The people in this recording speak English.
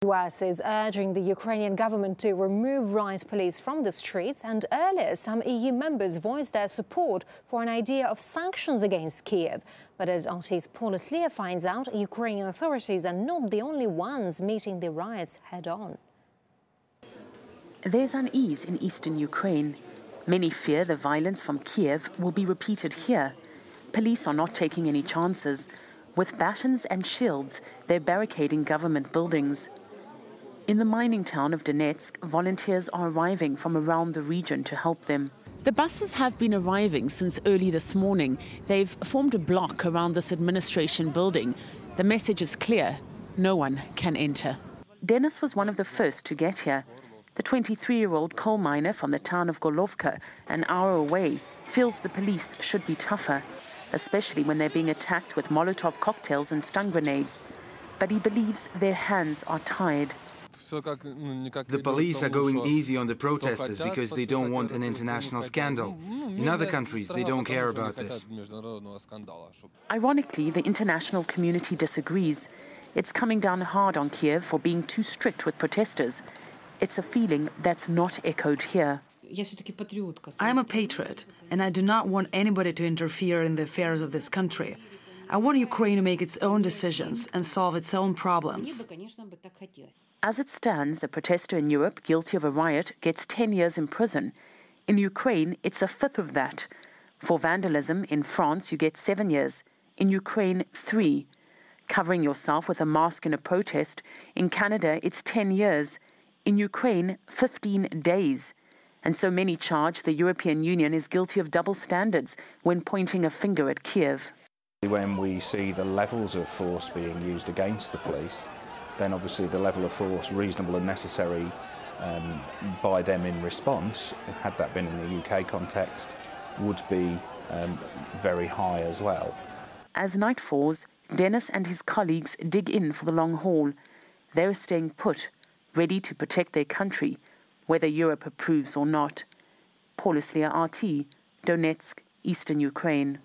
The US is urging the Ukrainian government to remove riot police from the streets, and earlier some EU members voiced their support for an idea of sanctions against Kiev. But as RT's Paula Slier finds out, Ukrainian authorities are not the only ones meeting the riots head-on. There's unease in eastern Ukraine. Many fear the violence from Kiev will be repeated here. Police are not taking any chances. With batons and shields, they're barricading government buildings. In the mining town of Donetsk, volunteers are arriving from around the region to help them. The buses have been arriving since early this morning. They've formed a block around this administration building. The message is clear: no one can enter. Dennis was one of the first to get here. The 23-year-old coal miner from the town of Golovka, an hour away, feels the police should be tougher, especially when they're being attacked with Molotov cocktails and stun grenades. But he believes their hands are tied. The police are going easy on the protesters because they don't want an international scandal. In other countries, they don't care about this. Ironically, the international community disagrees. It's coming down hard on Kiev for being too strict with protesters. It's a feeling that's not echoed here. I am a patriot, and I do not want anybody to interfere in the affairs of this country. I want Ukraine to make its own decisions and solve its own problems. As it stands, a protester in Europe guilty of a riot gets 10 years in prison. In Ukraine, it's a fifth of that. For vandalism, in France, you get 7 years. In Ukraine, 3. Covering yourself with a mask in a protest, in Canada, it's 10 years. In Ukraine, 15 days. And so many charge the European Union is guilty of double standards when pointing a finger at Kiev. When we see the levels of force being used against the police, then obviously the level of force reasonable and necessary by them in response, had that been in the UK context, would be very high as well. As night falls, Dennis and his colleagues dig in for the long haul. They're staying put, ready to protect their country, whether Europe approves or not. Paula Slier, RT, Donetsk, eastern Ukraine.